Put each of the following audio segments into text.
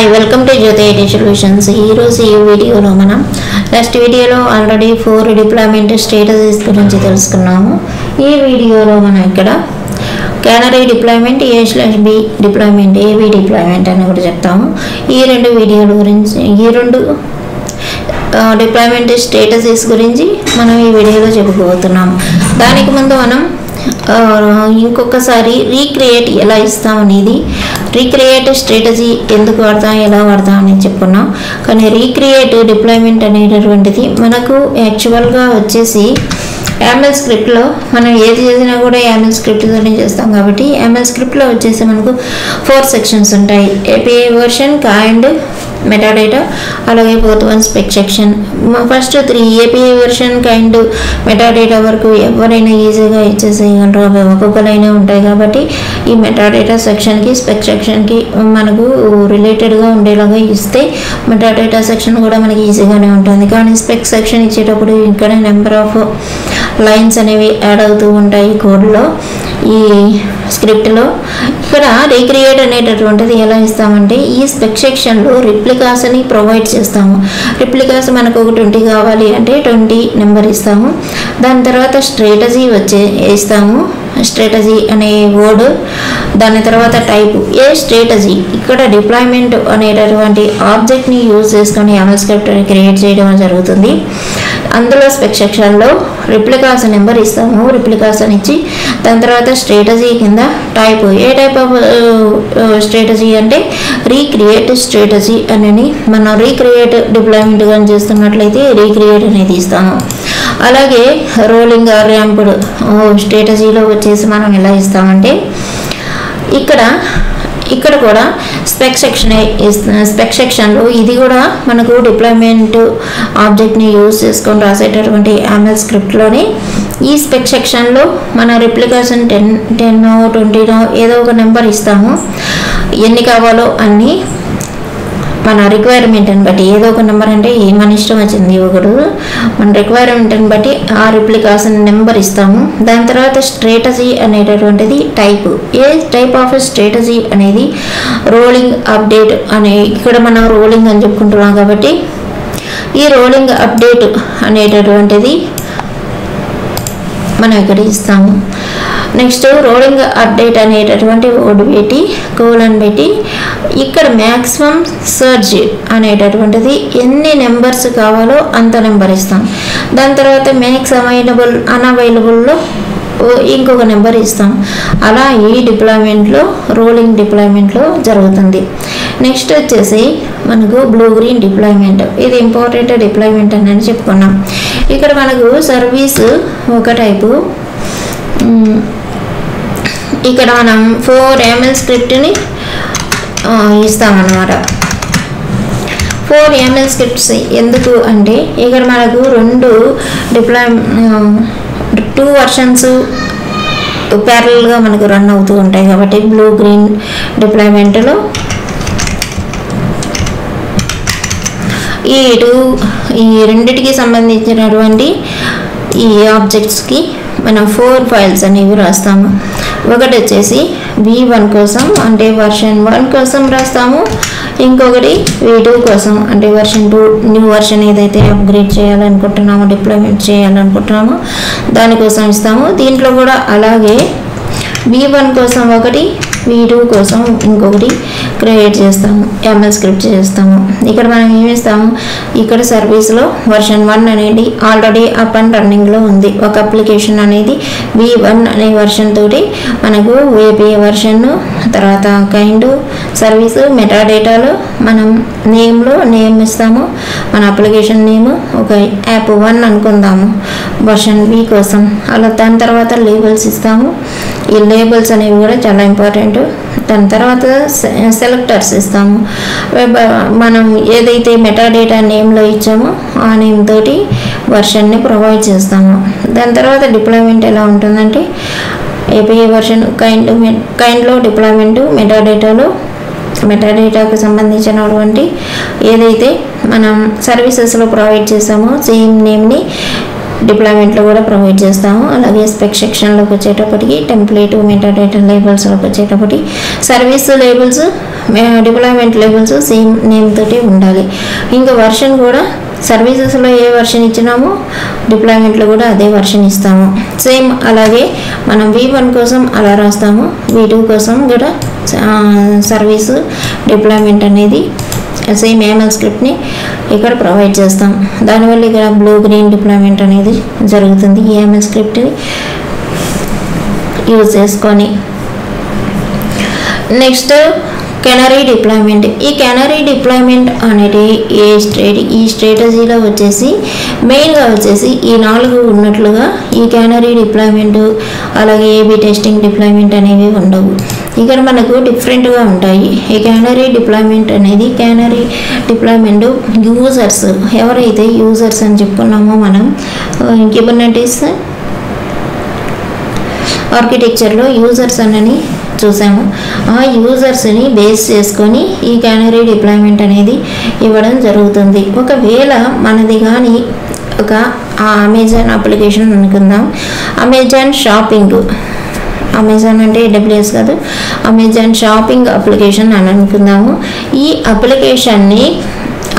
Hi welcome to Jyothi IT solutions. ఈరోజు ఈ వీడియోలో మనం నెక్స్ట్ వీడియోలో ఆల్రెడీ 4 డిప్లాయ్మెంట్ స్టేటస్ గురించి తెలుసుకున్నాము. ఈ వీడియోలో మనం ఇక్కడ canary deployment, A/B deployment, AB deployment అని కూడా చెప్తాము. ఈ రెండు వీడియోల గురించి, ఈ రెండు డిప్లాయ్మెంట్ స్టేటసెస్ గురించి మనం ఈ వీడియోలో చెప్పుకోబోతున్నాము. దానికి ముందు మనం ఇంకొకసారి రీక్రియేట్ ఎలా ఇస్తాం అనేది, రీక్రియేట్ స్ట్రాటజీ ఎందుకు వాడతాం, ఎలా వాడతాం అనేది చెప్పుకున్నాం. కానీ రీక్రియేట్ డిప్లాయ్మెంట్ అనేటటువంటిది మనకు యాక్చువల్గా వచ్చేసి YAML స్క్రిప్ట్లో మనం ఏది చేసినా కూడా YAML స్క్రిప్ట్తోనే చేస్తాం. కాబట్టి YAML స్క్రిప్ట్లో వచ్చేసి మనకు 4 సెక్షన్స్ ఉంటాయి. API వర్షన్, కైండ్, మెటాడేటా, అలాగే 4th one spec section. First 3 API version, kind, metadata వరకు ఎవరైనా ఈజీగా ఇచ్చేసేయగలరు. అవి ఒక్కొక్కలైనా ఉంటాయి. కాబట్టి ఈ మెటాడేటా సెక్షన్కి, స్పెక్ సెక్షన్కి మనకు రిలేటెడ్గా ఉండేలాగా ఇస్తే మెటాడేటా సెక్షన్ కూడా మనకి ఈజీగానే ఉంటుంది. కానీ స్పెక్ సెక్షన్ ఇచ్చేటప్పుడు ఇక్కడ నెంబర్ ఆఫ్ లైన్స్ అనేవి యాడ్ అవుతూ ఉంటాయి కోడ్లో, ఈ స్క్రిప్ట్లో. ఇక్కడ రీక్రియేట్ అనేటటువంటిది ఎలా ఇస్తామంటే, ఈ స్పెక్ సెక్షన్లో రిప్లికాస్ని ప్రొవైడ్ చేస్తాము. రిప్లికాస్ మనకు ఒక 20 కావాలి అంటే 20 నెంబర్ ఇస్తాము. దాని తర్వాత స్ట్రాటజీ ఇస్తాము. స్ట్రాటజీ అనే వర్డ్, దాని తర్వాత టైపు ఏ స్ట్రాటజీ. ఇక్కడ డిప్లాయ్మెంట్ అనేటటువంటి ఆబ్జెక్ట్ని యూజ్ చేసుకొని YAML స్క్రిప్ట్ని క్రియేట్ చేయడం జరుగుతుంది. అందులో స్పెక్ సెక్షన్లో రిప్లికాస్ నెంబర్ ఇస్తాము. రిప్లికాస్ అని ఇచ్చి దాని తర్వాత స్ట్రాటజీ కింద type, A type of strategy అంటే రీక్రియేట్ స్ట్రాటజీ అని. మనం రీక్రియేట్ డిప్లాయ్మెంట్ కానీ చేస్తున్నట్లయితే రీక్రియేట్ అనేది ఇస్తాము. అలాగే రోలింగ్ ర్యాంప్డ్ స్ట్రాటజీలో వచ్చేసి మనం ఎలా ఇస్తామంటే, ఇక్కడ కూడా స్పెక్ సెక్షన్లో ఇది కూడా మనకు డిప్లాయ్మెంట్ ఆబ్జెక్ట్ని యూజ్ చేసుకొని రాసేటటువంటి YAML స్క్రిప్ట్లోనే ఈ స్పెక్ సెక్షన్లో మన రిప్లికేషన్ 10 20 ఏదో ఒక నెంబర్ ఇస్తాము. ఎన్ని కావాలో అన్నీ మన రిక్వైర్మెంట్ని బట్టి, ఏదో ఒక నెంబర్ అంటే మన ఇష్టం వచ్చింది ఒకడు, మన రిక్వైర్మెంట్ని బట్టి ఆ రిప్లికేషన్ నెంబర్ ఇస్తాము. దాని తర్వాత స్ట్రాటజీ అనేటటువంటిది type, A type of strategy అనేది రోలింగ్ అప్డేట్ అనే, ఇక్కడ మనం రోలింగ్ అని చెప్పుకుంటున్నాం కాబట్టి ఈ రోలింగ్ అప్డేట్ అనేటటువంటిది మనం ఇక్కడ ఇస్తాము. నెక్స్ట్ రోలింగ్ అప్డేట్ అనేటటువంటి వర్డ్ పెట్టి కోలన్ పెట్టి ఇక్కడ మ్యాక్సిమం సర్చ్ అనేటటువంటిది ఎన్ని నెంబర్స్ కావాలో అంత నెంబర్ ఇస్తాం. దాని తర్వాత మ్యాక్స్ అన్అవైలబుల్లో ఇంకొక నెంబర్ ఇస్తాం. అలా ఈ డిప్లాయ్మెంట్లో, రోలింగ్ డిప్లాయ్మెంట్లో జరుగుతుంది. నెక్స్ట్ వచ్చేసి మనకు బ్లూ గ్రీన్ డిప్లాయ్మెంట్. ఇది ఇంపార్టెంట్ డిప్లాయ్మెంట్ అని చెప్పుకున్నాం. ఇక్కడ మనకు సర్వీస్ ఒక టైపు, ఇక్కడ మనం 4 YAML స్క్రిప్ట్ని ఇస్తామన్నమాట. 4 YAML స్క్రిప్ట్స్ ఎందుకు అంటే, ఇక్కడ మనకు 2 వర్షన్స్ ప్యారలల్గా మనకు రన్ అవుతూ ఉంటాయి. కాబట్టి బ్లూ గ్రీన్ డిప్లాయ్మెంట్లో ఈ రెండిటికి సంబంధించినటువంటి ఈ ఆబ్జెక్ట్స్కి మనం 4 ఫైల్స్ అనేవి రాస్తాము. ఒకటి వచ్చేసి V1 కోసం అంటే వర్షన్ 1 కోసం రాస్తాము. ఇంకొకటి V2 కోసం అంటే వర్షన్ 2, న్యూ వర్షన్ ఏదైతే అప్గ్రేడ్ చేయాలనుకుంటున్నామో, డిప్లాయ్మెంట్ చేయాలనుకుంటున్నామో దానికోసం ఇస్తాము. దీంట్లో కూడా అలాగే V1 కోసం ఒకటి, V2 కోసం ఇంకొకటి క్రియేట్ చేస్తాము, YAML స్క్రిప్ట్ చేస్తాము. ఇక్కడ మనం ఏమి ఇస్తాము, ఇక్కడ సర్వీస్లో వర్షన్ 1 అనేది ఆల్రెడీ అప్ అండ్ రన్నింగ్లో ఉంది. ఒక అప్లికేషన్ అనేది V1 అనే వర్షన్ తోటి మనకు API వర్షన్, తర్వాత కైండ్, సర్వీస్, మెటాడేటాలో మనం నేమ్ ఇస్తాము. మన అప్లికేషన్ నేమ్ ఒక యాప్ 1 అనుకుందాము వర్షన్ B కోసం. అలా దాని తర్వాత లేబుల్స్ ఇస్తాము. ఈ లేబుల్స్ అనేవి కూడా చాలా ఇంపార్టెంట్. దాని తర్వాత సెలెక్టర్స్ ఇస్తాము. మనం ఏదైతే మెటాడేటా నేమ్లో ఇచ్చామో ఆ నేమ్ తోటి వర్షన్ని ప్రొవైడ్ చేస్తాము. దాని తర్వాత డిప్లాయ్మెంట్ ఎలా ఉంటుందంటే, API వర్షన్ కైండ్లో డిప్లాయ్మెంట్, మెటాడేటాకు సంబంధించినటువంటి ఏదైతే మనం సర్వీసెస్లో ప్రొవైడ్ చేసామో సేమ్ నేమ్ని డిప్లాయ్మెంట్లో కూడా ప్రొవైడ్ చేస్తాము. అలాగే స్పెక్ సెక్షన్లోకి వచ్చేటప్పటికి టెంప్లేట్ మెటాడేటా లేబుల్స్లోకి వచ్చేటప్పటికి service labels deployment labels same name తోటి ఉండాలి. ఇంకా వర్షన్ కూడా సర్వీసెస్లో ఏ వర్షన్ ఇచ్చినామో డిప్లాయ్మెంట్లో కూడా అదే వర్షన్ ఇస్తాము. సేమ్ అలాగే మనం V1 కోసం అలా రాస్తాము, V2 కోసం కూడా సర్వీసు డిప్లాయ్మెంట్ అనేది సేమ్ ఏఎంఎల్ స్క్రిప్ట్ని ఇక్కడ ప్రొవైడ్ చేస్తాం. దానివల్ల ఇక్కడ బ్లూ గ్రీన్ డిప్లాయ్మెంట్ అనేది జరుగుతుంది ఏఎంఎల్ స్క్రిప్ట్ని యూజ్ చేసుకొని. Next canary deployment. ఈ కెనరీ డిప్లాయ్మెంట్ అనేది ఈ స్ట్రాటజీలో వచ్చేసి మెయిన్గా వచ్చేసి ఈ 4 ఉన్నట్లుగా ఈ కెనరీ డిప్లాయ్మెంట్ అలాగే ఏబీ టెస్టింగ్ డిప్లాయ్మెంట్ అనేవి ఉండవు. ఇక్కడ మనకు డిఫరెంట్గా ఉంటాయి. ఈ కెనరీ డిప్లాయ్మెంట్ అనేది కెనరీ డిప్లాయ్మెంట్ యూజర్స్ ఎవరైతే యూజర్స్ అని చెప్పుకున్నామో మనం కుబర్నెటిస్ ఆర్కిటెక్చర్లో యూజర్స్ అని చూసాము. ఆ యూజర్స్ని బేస్ చేసుకొని ఈ కెనరీ డిప్లాయ్మెంట్ అనేది ఇవ్వడం జరుగుతుంది. ఒకవేళ మనది కానీ ఒక అమెజాన్ అప్లికేషన్ అనుకుందాం, అమెజాన్ షాపింగ్, అమెజాన్ అంటే AWS కాదు, అమెజాన్ షాపింగ్ అప్లికేషన్ అని అనుకుందాము. ఈ అప్లికేషన్ని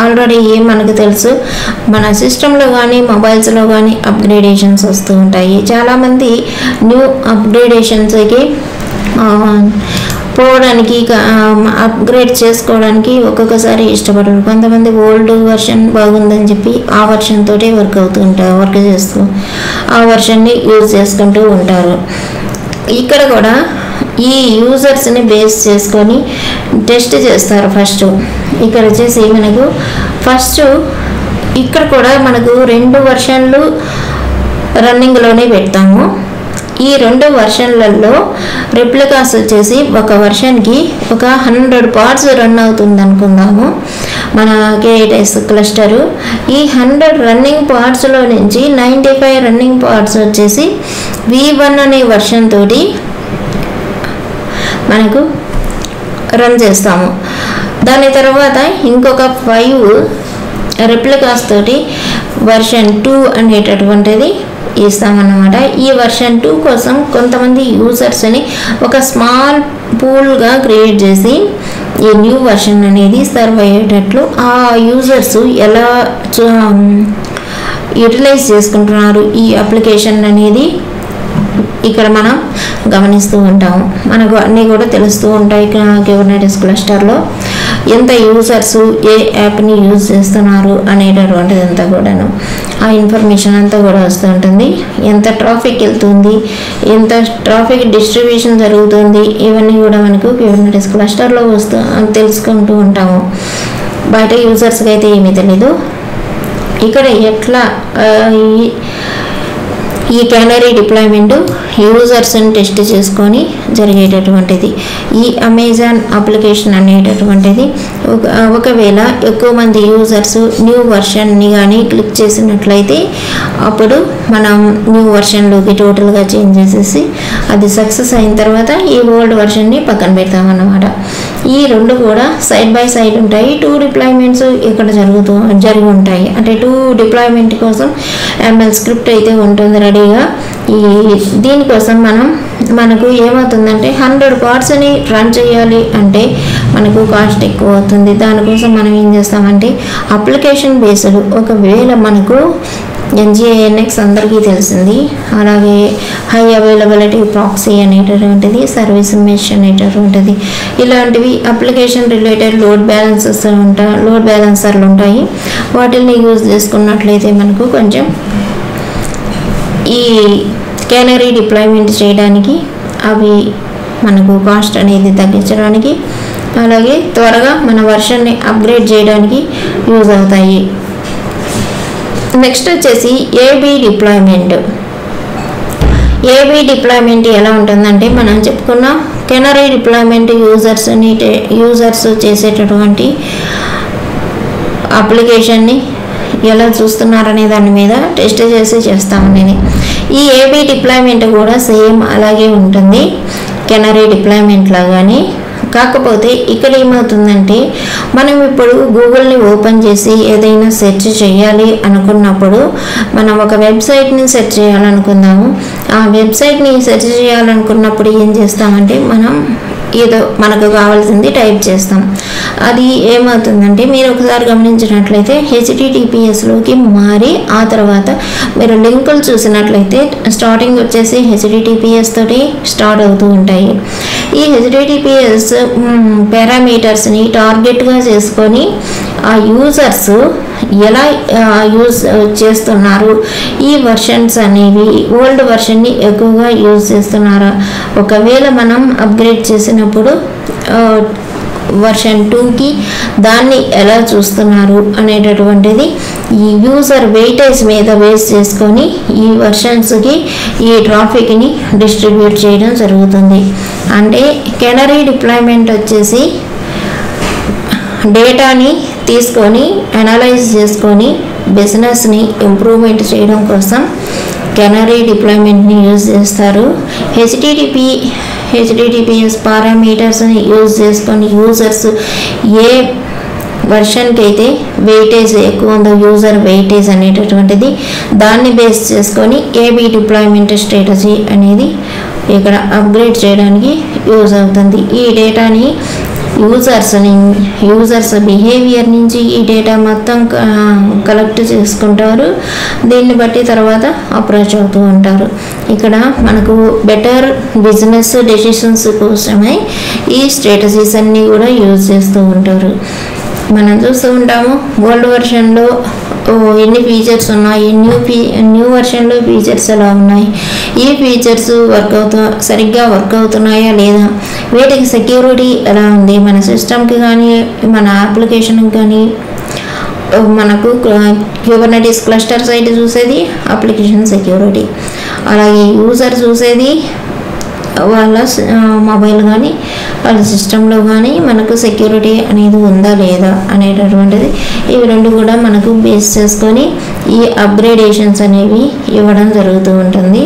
ఆల్రెడీ మనకు తెలుసు మన సిస్టంలో కానీ మొబైల్స్లో కానీ అప్గ్రేడేషన్స్ వస్తూ ఉంటాయి. చాలామంది న్యూ అప్గ్రేడేషన్స్కి పోవడానికి అప్గ్రేడ్ చేసుకోవడానికి ఒక్కొక్కసారి ఇష్టపడరు. కొంతమంది ఓల్డ్ వర్షన్ బాగుందని చెప్పి ఆ వర్షన్ తోటే వర్క్ చేస్తూ ఆ వర్షన్ని యూజ్ చేసుకుంటూ ఉంటారు. ఇక్కడ కూడా ఈ యూజర్స్ని బేస్ చేసుకొని టెస్ట్ చేస్తారు. ఫస్ట్ ఇక్కడ వచ్చేసి మనకు ఇక్కడ కూడా మనకు 2 వర్షన్లు రన్నింగ్లోనే పెడతాము. ఈ 2 వర్షన్లలో రెప్లికాస్ వచ్చేసి ఒక వర్షన్కి ఒక 100 పార్ట్స్ రన్ అవుతుంది అనుకుందాము మన K8s క్లస్టరు. ఈ 100 రన్నింగ్ పార్ట్స్లో నుంచి 95 రన్నింగ్ పార్ట్స్ వచ్చేసి V1 అనే వర్షన్ తోటి మనకు రన్ చేస్తాము. దాని తర్వాత ఇంకొక 5 రెప్లికాస్ తోటి వర్షన్ 2 అనేటటువంటిది ఇస్తామన్నమాట. ఈ వర్షన్ 2 కోసం కొంతమంది యూజర్స్ని ఒక స్మాల్ పూల్గా క్రియేట్ చేసి ఈ న్యూ వర్షన్ అనేది సర్వ్ అయ్యేటట్లు ఆ యూజర్స్ ఎలా యూటిలైజ్ చేసుకుంటున్నారు ఈ అప్లికేషన్ అనేది ఇక్కడ మనం గమనిస్తూ ఉంటాము. మనకు అన్నీ కూడా తెలుస్తూ ఉంటాయి. కుబర్నెటిస్ క్లస్టర్లో ఎంత యూజర్స్ ఏ యాప్ని యూజ్ చేస్తున్నారు అనేటటువంటిది అంతా కూడాను ఆ ఇన్ఫర్మేషన్ అంతా కూడా వస్తూ ఉంటుంది. ఎంత ట్రాఫిక్ వెళ్తుంది, ఎంత ట్రాఫిక్ డిస్ట్రిబ్యూషన్ జరుగుతుంది, ఇవన్నీ కూడా మనకు కుబర్నెటిస్ క్లస్టర్లో తెలుసుకుంటూ ఉంటాము. బయట యూజర్స్కి అయితే ఏమీ తెలీదు. ఇక్కడ ఎట్లా ఈ కెనరీ డిప్లాయ్మెంట్ యూజర్స్ని టెస్ట్ చేసుకొని జరిగేటటువంటిది. ఈ అమెజాన్ అప్లికేషన్ అనేటటువంటిది ఒకవేళ ఎక్కువ మంది యూజర్స్ న్యూ వర్షన్ని కానీ క్లిక్ చేసినట్లయితే అప్పుడు మనం న్యూ వర్షన్లోకి టోటల్గా చేంజ్ చేసేసి అది సక్సెస్ అయిన తర్వాత ఈ ఓల్డ్ వర్షన్ని పక్కన పెడతామన్నమాట. ఈ 2 కూడా సైడ్ బై సైడ్ ఉంటాయి. 2 డిప్లాయ్మెంట్స్ ఇక్కడ జరిగి ఉంటాయి. అంటే 2 డిప్లాయ్మెంట్ కోసం ఎంఎల్ స్క్రిప్ట్ అయితే ఉంటుంది రెడీగా. దీనికోసం మనకు ఏమవుతుందంటే 100 పార్ట్స్ని రన్ చేయాలి అంటే మనకు కాస్ట్ ఎక్కువ అవుతుంది. దానికోసం మనం ఏం చేస్తామంటే అప్లికేషన్ బేస్డ్ ఒకవేళ మనకు NGINX అందరికీ తెలిసింది, అలాగే హై అవైలబిలిటీ ప్రాక్సీ అనేటటువంటిది, సర్వీస్ మెష్ అనేటటువంటిది, ఇలాంటివి అప్లికేషన్ రిలేటెడ్ లోడ్ బ్యాలెన్సర్లు ఉంటాయి. వాటిని యూజ్ చేసుకున్నట్లయితే మనకు కొంచెం ఈ కెనరీ డిప్లాయ్మెంట్ చేయడానికి అవి మనకు కాస్ట్ అనేది తగ్గించడానికి అలాగే త్వరగా మన వర్షన్ని అప్గ్రేడ్ చేయడానికి యూజ్ అవుతాయి. నెక్స్ట్ వచ్చేసి ఏబీ డిప్లాయ్మెంట్. ఏబీ డిప్లాయ్మెంట్ ఎలా ఉంటుందంటే మనం చెప్పుకున్న కెనరీ డిప్లాయ్మెంట్ యూజర్స్ చేసేటటువంటి అప్లికేషన్ని ఎలా చూస్తున్నారనే దాని మీద టెస్ట్ చేసి చేస్తామని. ఈ ఏబీ డిప్లాయ్మెంట్ కూడా సేమ్ అలాగే ఉంటుంది కెనరీ డిప్లాయ్మెంట్ లాగానే. కాకపోతే ఇక్కడ ఏమవుతుందంటే మనం ఇప్పుడు గూగుల్ని ఓపెన్ చేసి ఏదైనా సెర్చ్ చేయాలి అనుకున్నప్పుడు మనం ఒక వెబ్సైట్ని సెర్చ్ చేయాలనుకుందాము. ఆ వెబ్సైట్ని సెర్చ్ చేయాలనుకున్నప్పుడు ఏం చేస్తామంటే మనం ఏదో మనకు కావాల్సింది టైప్ చేస్తాం. అది ఏమవుతుందంటే మీరు ఒకసారి గమనించినట్లయితే హెచ్టిటిపిఎస్లోకి మారి ఆ తర్వాత మీరు లింకులు చూసినట్లయితే స్టార్టింగ్ వచ్చేసి హెచ్టిటిపిఎస్ తోటి స్టార్ట్ అవుతూ ఉంటాయి. ఈ హెచ్టిటిపిఎస్ పారామీటర్స్ని టార్గెట్గా చేసుకొని ఆ యూజర్స్ ఎలా యూజ్ చేస్తున్నారు, ఈ వర్షన్స్ అనేవి ఓల్డ్ వర్షన్ని ఎక్కువగా యూజ్ చేస్తున్నారా, ఒకవేళ మనం అప్గ్రేడ్ చేసినప్పుడు వర్షన్ 2కి దాన్ని ఎలా చూస్తున్నారు అనేటటువంటిది ఈ యూజర్ వెయిటేజ్ మీద బేస్ చేసుకొని ఈ వర్షన్స్కి ఈ ట్రాఫిక్ని డిస్ట్రిబ్యూట్ చేయడం జరుగుతుంది. అంటే కెనరీ డిప్లాయ్మెంట్ వచ్చేసి డేటాని తీసుకొని అనలైజ్ చేసుకొని బిజినెస్ని ఇంప్రూవ్మెంట్ చేయడం కోసం కెనరీ డిప్లాయ్మెంట్ని యూజ్ చేస్తారు. హెచ్టిటిపిఎస్ పారామీటర్స్ని యూజ్ చేసుకొని యూజర్స్ ఏ వర్షన్కి అయితే వెయిటేజ్ ఎక్కువ ఉందో యూజర్ వెయిటేజ్ అనేటటువంటిది దాన్ని బేస్ చేసుకొని ఏబీ డిప్లాయ్మెంట్ స్ట్రాటజీ అనేది ఇక్కడ అప్గ్రేడ్ చేయడానికి యూజ్ అవుతుంది. ఈ డేటాని యూజర్స్ బిహేవియర్ నుంచి ఈ డేటా మొత్తం కలెక్ట్ చేసుకుంటారు. దీన్ని బట్టి తర్వాత అప్రోచ్ అవుతూ ఉంటారు. ఇక్కడ మనకు బెటర్ బిజినెస్ డెసిషన్స్ కోసమై ఈ స్ట్రాటజీస్ అన్నీ కూడా యూజ్ చేస్తూ ఉంటారు. మనం చూస్తూ ఉంటాము ఓల్డ్ వర్షన్లో ఎన్ని ఫీచర్స్ ఉన్నాయి, న్యూ వర్షన్లో ఫీచర్స్ ఎలా ఉన్నాయి, ఈ ఫీచర్స్ సరిగ్గా వర్క్ అవుతున్నాయా లేదా, వీటికి సెక్యూరిటీ ఎలా ఉంది, మన సిస్టమ్కి కానీ మన అప్లికేషన్కి కానీ. మనకు క్యూబర్నెటిస్ క్లస్టర్ సైట్ చూసేది అప్లికేషన్ సెక్యూరిటీ, అలాగే యూజర్ చూసేది వాళ్ళ మొబైల్ కానీ వాళ్ళ సిస్టంలో కానీ మనకు సెక్యూరిటీ అనేది ఉందా లేదా అనేటటువంటిది ఇవి రెండు కూడా మనకు బేస్ చేసుకొని ఈ అప్గ్రేడేషన్స్ అనేవి ఇవ్వడం జరుగుతూ ఉంటుంది.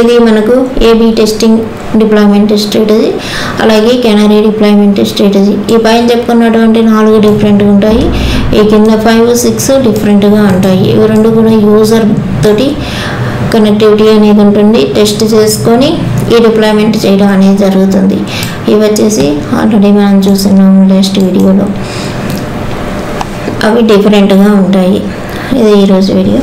ఇది మనకు ఏబీ టెస్టింగ్ డిప్లాయ్మెంట్ స్ట్రాటజీ, అలాగే కెనరీ డిప్లాయ్మెంట్ స్ట్రాటజీ. ఈ పైన చెప్పుకున్నటువంటి 4 డిఫరెంట్గా ఉంటాయి, ఈ కింద 5, 6 డిఫరెంట్గా ఉంటాయి. ఇవి రెండు కూడా యూజర్ తోటి కనెక్టివిటీ అనేది ఉంటుంది. టెస్ట్ చేసుకొని ఈ డిప్లాయ్మెంట్ చేయడం అనేది జరుగుతుంది. ఇవి వచ్చేసి ఆల్రెడీ మనం చూసినాము లాస్ట్ వీడియోలో, అవి డిఫరెంట్గా ఉంటాయి. ఇది ఈరోజు వీడియో.